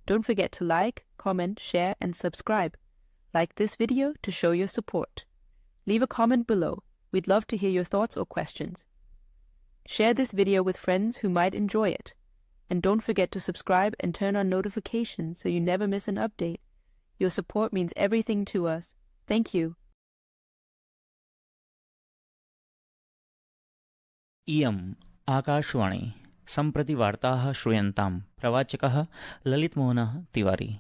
Don't forget to like, comment, share, and subscribe. Like this video to show your support. Leave a comment below. We'd love to hear your thoughts or questions. Share this video with friends who might enjoy it. And don't forget to subscribe and turn on notifications so you never miss an update. Your support means everything to us. Thank you. इयम् आकाशवाणी सम्प्रति वार्ताः श्रूयन्ताम् प्रवाचकः ललितमोहनः तिवारी।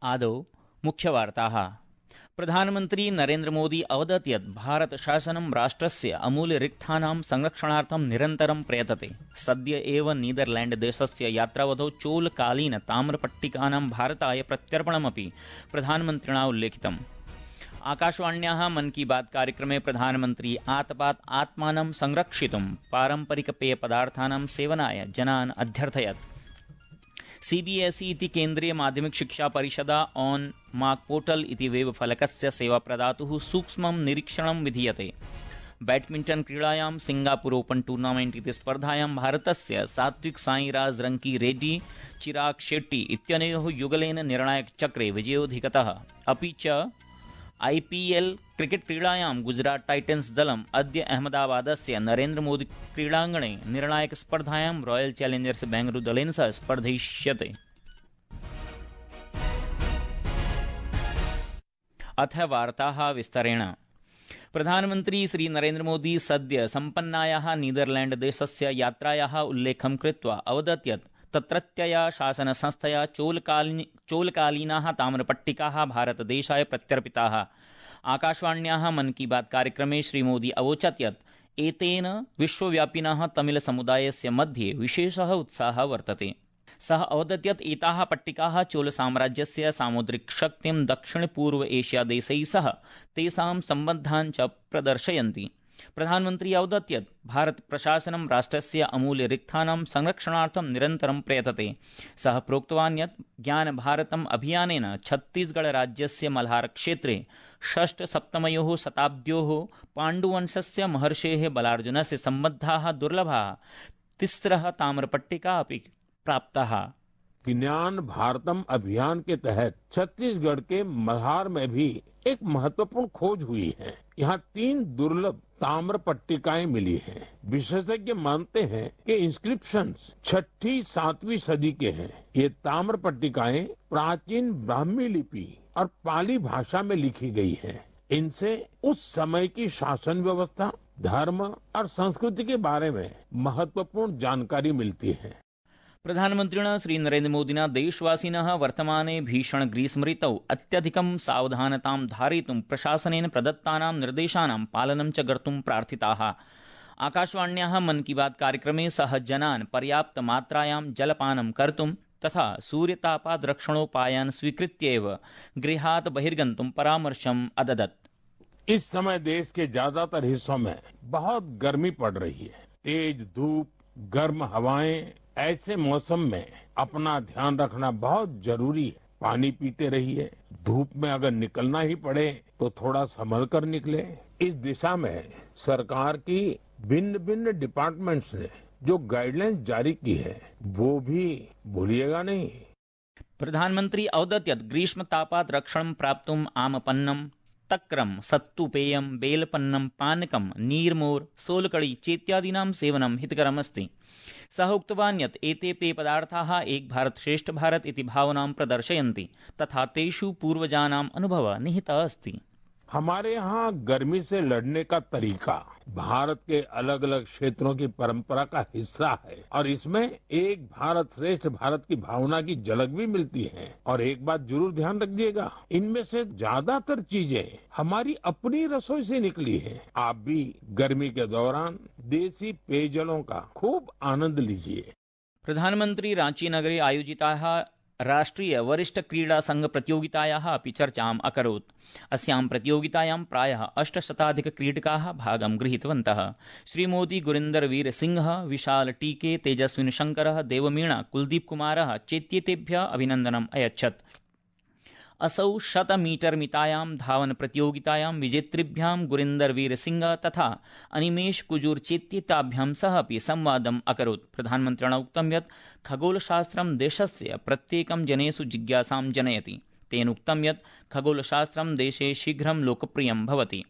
आदौ मुख्यवार्ताः। प्रधानमन्त्री नरेन्द्र मोदी अवदत् यत् भारत शासनं राष्ट्रस्य अमूल्यरिक्थानां संरक्षणार्थं निरन्तरं प्रयतते। सद्य एव नीदरलैण्ड देशस्य यात्रावधौ चोलकालीन ताम्रपट्टिकानां भारताय प्रत्यर्पणमपि प्रधानमन्त्रिणा उल्लेखितम्। आकाशवाण्याः मन की बात कार्यक्रमे प्रधानमन्त्री आतपात् आत्मानं संरक्षितुं पारम्परिकपेयपदार्थानां सेवनाय जनान् अध्यर्थयत्। सीबीएसई इति केन्द्रीय माध्यमिक शिक्षा परिषदा ऑन मार्क पोर्टल इति वेब फलकस्य सेवाप्रदातुः सूक्ष्मं निरीक्षणं विधीयते। बैडमिण्टन क्रीडायां सिंगापुर ओपन टूर्नामेंट इति स्पर्धायां भारतस्य सात्विक साईराज रंकी रेड्डी चिराग शेट्टी इत्यनयोः युगलेन निर्णायकचक्रे विजयोऽधिगतः। अपि च आईपीएल क्रिकेट क्रीडायां गुजरात टाइटन्स दलम् अद्य अहमदाबादस्य नरेन्द्र मोदी क्रीडाङ्गणे निर्णायक स्पर्धायां रॉयल चैलेंजर्स बेंगलुरु दलेन सह स्पर्धयिष्यते। अथ वार्ताः विस्तरेण। प्रधानमन्त्री श्री नरेन्द्र मोदी सद्य सम्पन्नायाः नीदरलैण्ड देशस्य यात्रायाः उल्लेखं कृत्वा अवदत् यत् तत्रत्यया शासनसंस्थया चोलकालीनाः ताम्रपट्टिकाः भारतदेशाय प्रत्यर्पिताः। आकाशवाण्याः मन की बात कार्यक्रमे श्रीमोदी अवोचत् यत् एतेन विश्वव्यापिनः तमिलसमुदायस्य मध्ये विशेषः उत्साहः वर्तते। सः अवदत् यत् एताः पट्टिकाः चोलसाम्राज्यस्य सामुद्रिकशक्तिं दक्षिणपूर्व एशियादेशैः सह तेषां सम्बन्धान् च प्रदर्शयन्ति। प्रधानमन्त्री अवदत् यत् भारत प्रशासनं राष्ट्रस्य अमूल्यरिक्थानां संरक्षणार्थं निरन्तरं प्रयतते। सः प्रोक्तवान् यत् ज्ञान भारतम् अभियानेन छत्तीसगढ़ राज्यस्य मल्हार क्षेत्रे षष्ठ-सप्तमयोः शताब्द्योः पाण्डुवंशस्य महर्षेः बलार्जुनस्य सम्बद्धाः दुर्लभाः तिस्रः ताम्रपट्टिका अपि प्राप्ताः। ज्ञान भारतम अभियान के तहत छत्तीसगढ़ के मल्हार में भी एक महत्वपूर्ण खोज हुई है। यहाँ 3 दुर्लभ ताम्र पट्टिकाएं मिली हैं। विशेषज्ञ मानते हैं कि इंस्क्रिप्शंस 6ठी-7वीं सदी के हैं। ये ताम्र पट्टिकाएं प्राचीन ब्राह्मी लिपि और पाली भाषा में लिखी गई हैं। इनसे उस समय की शासन व्यवस्था, धर्म और संस्कृति के बारे में महत्वपूर्ण जानकारी मिलती है। प्रधानमन्त्रिणा श्री नरेन्द्र मोदिना देशवासिनः वर्तमाने भीषण ग्रीष्म ऋतौ अत्यधिकं सावधानतां धारयितुं प्रशासनेन प्रदत्तानां निर्देशानां पालनं च कर्तुं प्रार्थिताः। आकाशवाण्याः मन की बात कार्यक्रमे सः जनान् पर्याप्त मात्रायां जलपानं कर्तुं तथा सूर्यतापात् रक्षणोपायान् स्वीकृत्य एव गृहात् बहिर्गन्तुं परामर्शम् अददत्। इस समय देश के ज्यादातर हिस्सों में बहुत गर्मी पड़ रही है। तेज धूप, गर्म हवाएं, ऐसे मौसम में अपना ध्यान रखना बहुत जरूरी है। पानी पीते रहिए। धूप में अगर निकलना ही पड़े तो थोड़ा संभल कर निकले। इस दिशा में सरकार की भिन्न डिपार्टमेंट्स ने जो गाइडलाइंस जारी की है वो भी भूलिएगा नहीं। प्रधानमंत्री अवदत् यत् ग्रीष्मतापात् रक्षणं प्राप्तुम् आमपन्नं, तक्रं, सत्तुपेयं, बेलपन्नं, पानकं, नीर्मोर्, सोलकड़ी चेत्यादीनां सेवनं हितकरमस्ति। सः उक्तवान् यत् एते पेयपदार्थाः एक भारत श्रेष्ठ भारत इति भावनां प्रदर्शयन्ति तथा तेषु पूर्वजानाम् अनुभवः निहितः अस्ति। हमारे यहाँ गर्मी से लड़ने का तरीका भारत के अलग अलग क्षेत्रों की परंपरा का हिस्सा है और इसमें एक भारत श्रेष्ठ भारत की भावना की झलक भी मिलती है। और एक बात जरूर ध्यान रखिएगा, इनमें से ज्यादातर चीजें हमारी अपनी रसोई से निकली है। आप भी गर्मी के दौरान देसी पेयजलों का खूब आनंद लीजिए। प्रधानमंत्री रांची नगरे आयोजिताः राष्ट्रीय वरिष्ठ क्रीडा संघ प्रतियोगितायाः अपि चर्चाम् अकरोत्। अस्यां प्रतियोगितायां प्रायः 800 क्रीडकाः भागं गृहीतवन्तः। श्रीमोदी गुरिन्दर वीर सिंह, विशाल टीके, तेजस्विन शंकरः, देवमीणा, कुलदीप कुमारः चेत्येतेभ्यः अभिनन्दनम् अयच्छत्। असौ 100 मीटर मितायां धावन प्रतियोगितायां विजेतृभ्यां गुरिन्दर वीर सिंह तथा अनिमेष कुजूर चेत्येताभ्यां सह अपि संवादम् अकरोत्। प्रधानमन्त्रिणा उक्तं यत् खगोलशास्त्रं देशस्य प्रत्येकं जनेषु जिज्ञासां जनयति। तेन उक्तं यत् खगोलशास्त्रं देशे शीघ्रं लोकप्रियं भवति।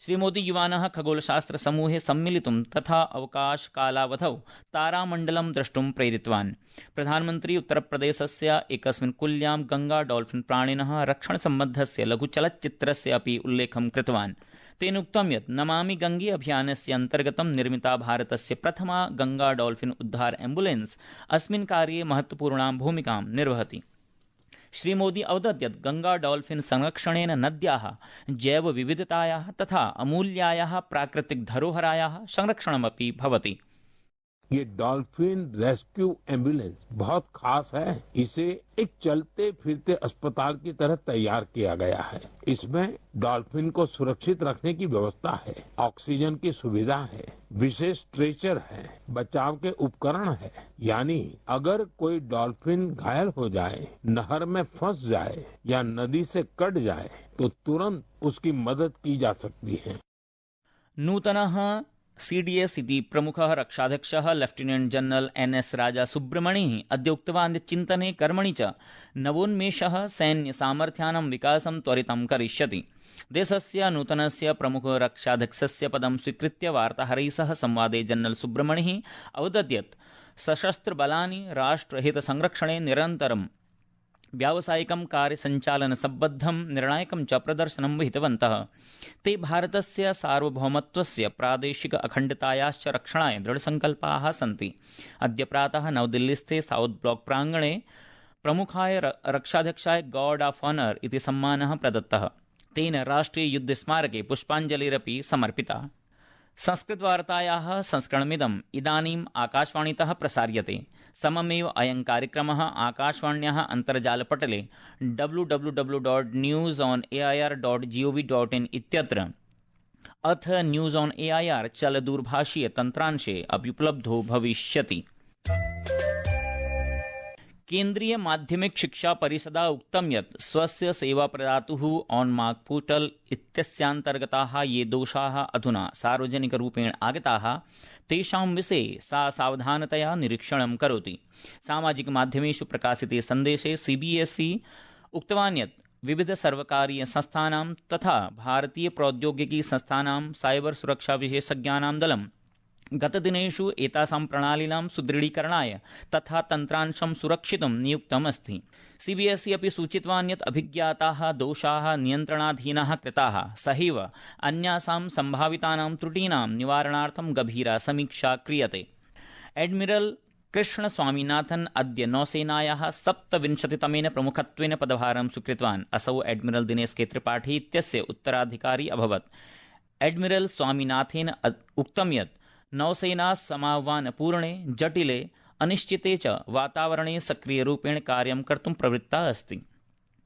श्रीमोदी युवानः खगोलशास्त्र समूहे सम्मिलितुं तथा अवकाशकालावधौ तारामण्डलं द्रष्टुं प्रेरितवान्। प्रधानमन्त्री उत्तरप्रदेशस्य एकस्मिन् कुल्यां गंगा डॉल्फिन प्राणिनः रक्षणसम्बद्धस्य लघुचलच्चित्रस्य अपि उल्लेखं कृतवान्। तेन उक्तं यत् नमामि गंगे अभियानस्य अन्तर्गतं निर्मिता भारतस्य प्रथमा गंगा डॉल्फिन उद्धार एम्बुलेन्स् अस्मिन् कार्ये महत्वपूर्णां भूमिकां निर्वहति। श्रीमोदी अवदत् यत् गंगा डॉल्फिन संरक्षणेन नद्याः जैव विविधतायाः तथा अमूल्यायाः प्राकृतिक धरोहरायाः संरक्षणमपि भवति। ये डॉल्फिन रेस्क्यू एम्बुलेंस बहुत खास है। इसे एक चलते फिरते अस्पताल की तरह तैयार किया गया है। इसमें डॉल्फिन को सुरक्षित रखने की व्यवस्था है, ऑक्सीजन की सुविधा है, विशेष स्ट्रेचर है, बचाव के उपकरण है। यानी अगर कोई डॉल्फिन घायल हो जाए, नहर में फंस जाए या नदी से कट जाए तो तुरंत उसकी मदद की जा सकती है। नूतनः CDS इति प्रमुखः रक्षाध्यक्षः लेफ्टिनेंट जनरल NS राजा सुब्रमणिः अद्य उक्तवान् यत् चिन्तने कर्मणि च नवोन्मेषः सैन्यसामर्थ्यानां विकासं त्वरितं करिष्यति। देशस्य नूतनस्य प्रमुखरक्षाध्यक्षस्य पदं स्वीकृत्य वार्ताहरैः सह संवादे जनरल सुब्रमणिः अवदत् यत् सशस्त्रबलानि राष्ट्रहितसंरक्षणे निरन्तरं व्यावसायिकं कार्यसञ्चालनसम्बद्धं निर्णायकं च प्रदर्शनं विहितवन्तः। ते भारतस्य सार्वभौमत्वस्य प्रादेशिक अखण्डतायाश्च रक्षणाय दृढसङ्कल्पाः सन्ति। अद्य प्रातः नवदिल्लीस्थे साउथ ब्लॉक प्राङ्गणे प्रमुखाय रक्षाध्यक्षाय गार्ड ऑफ ऑनर इति सम्मानः प्रदत्तः। तेन राष्ट्रिययुद्धस्मारके पुष्पाञ्जलिरपि समर्पिता। संस्कृतवार्तायाः संस्करणमिदम् इदानीम् आकाशवाणीतः प्रसार्यते। सममेव अयं कार्यक्रमः आकाशवाण्याः अन्तर्जालपटले www.newsonair.gov.in इत्यत्र अथ न्यूज़ ऑन AIR चलदूरभाषीय तन्त्रांशे अपि उपलब्धो भविष्यति। केन्द्रीय माध्यमिक शिक्षा परिषदा उक्तं यत् स्वस्य सेवाप्रदातुः ऑनमार्क पोर्टल इत्यस्यान्तर्गताः ये दोषाः अधुना सार्वजनिकरूपेण आगताः तेषां विषये सा सावधानतया निरीक्षणं करोति। सामाजिकमाध्यमेषु प्रकाशिते सन्देशे CBSE उक्तवान् यत् विविध सर्वकारीय संस्थानां तथा भारतीय प्रौद्योगिकी संस्थानां साइबर सुरक्षा विशेषज्ञानां दलं गतदिनेषु एतासां प्रणालीनां सुदृढीकरणाय तथा तन्त्रांशं सुरक्षितुं नियुक्तम् अस्ति। CBSE अपि सूचितवान् यत् अभिज्ञाताः दोषाः नियन्त्रणाधीनाः कृताः, सहैव अन्यासां सम्भावितानां त्रुटीनां निवारणार्थं गभीरा समीक्षा क्रियते। एडमिरल कृष्ण स्वामीनाथन अद्य नौसेनायाः 27तमेन प्रमुखत्वेन पदभारं स्वीकृतवान्। असौ एडमिरल दिनेश त्रिपाठी इत्यस्य उत्तराधिकारी अभवत्। एडमिरल स्वामीनाथेन उक्तं यत् नौसेना समाह्वानपूर्णे जटिले अनिश्चिते च वातावरणे सक्रियरूपेण कार्यं कर्तुं प्रवृत्ता अस्ति।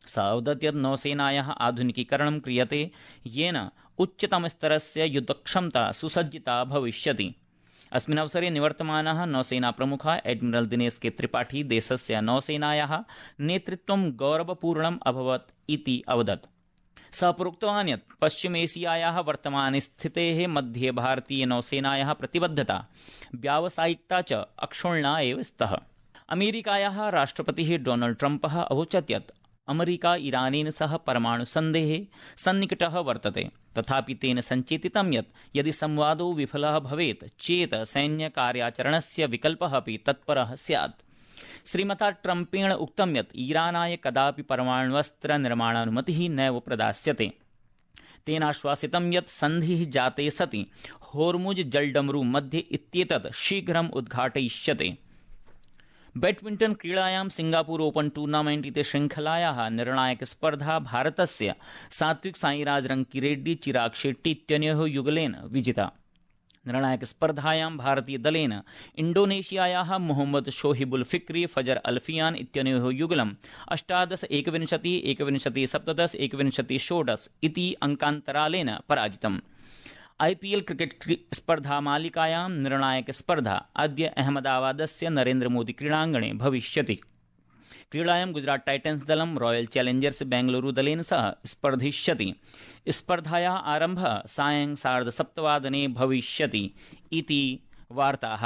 स अवदत् यत् नौसेनायाः आधुनिकीकरणं क्रियते येन उच्चतमस्तरस्य युद्धक्षमता सुसज्जिता भविष्यति। अस्मिन् अवसरे निवर्तमानः नौसेना प्रमुखः एडमिरल दिनेश त्रिपाठी देशस्य नौसेनायाः नेतृत्वं गौरवपूर्णम् अभवत् इति अवदत्। सः प्रोक्तवान् यत् पश्चिमेशियायाः वर्तमानस्थितेः मध्ये भारतीय नौसेनायाः प्रतिबद्धता व्यावसायिकता च अक्षुण्णा एव स्तः। अमेरिकायाः राष्ट्रपतिः डोनाल्ड ट्रम्पः अवोचत् यत् अमेरिका ईरानेन सह परमाणुसन्धेः सन्निकटः वर्तते। तथापि तेन सञ्चेतितं यत् यदि संवादो विफलः भवेत् चेत् सैन्यकार्याचरणस्य विकल्पः अपि तत्परः स्यात्। श्रीमता ट्रम्पेण उक्तं यत् ईरानाय कदापि परमाण्वस्त्रनिर्माणानुमतिः नैव प्रदास्यते। तेनाश्वासितं यत् सन्धिः जाते सति होर्मुज जलडमरू मध्ये इत्येतत् शीघ्रम् उद्घाटयिष्यते। बैडमिण्टन क्रीडायां सिंगापुर ओपन टूर्नामेण्ट् इति श्रृङ्खलायाः निर्णायकस्पर्धा भारतस्य सात्विक साईराज रङ्किरेड्डी चिराग शेट्टी इत्यनयोः युगलेन विजिता। निर्णायकस्पर्धायां भारतीयदलेन इण्डोनेशियायाः मोहम्मद शोहिबुल फिक्री फजर अल्फियान इत्यनयोः युगलम् 18-21, 21-17, 21-16 इति अङ्कान्तरालेन पराजितम्। IPL क्रिकेट स्पर्धामालिकायां निर्णायकस्पर्धा अद्य अहमदाबादस्य नरेन्द्र मोदी क्रीडाङ्गणे भविष्यति। क्रीडायां गुजरात टाइटन्स दलं रॉयल चैलेंजर्स बेंगलुरु दलेन सह स्पर्धिष्यति। स्पर्धायाः आरम्भः सायं 7:30 भविष्यति इति वार्ताः।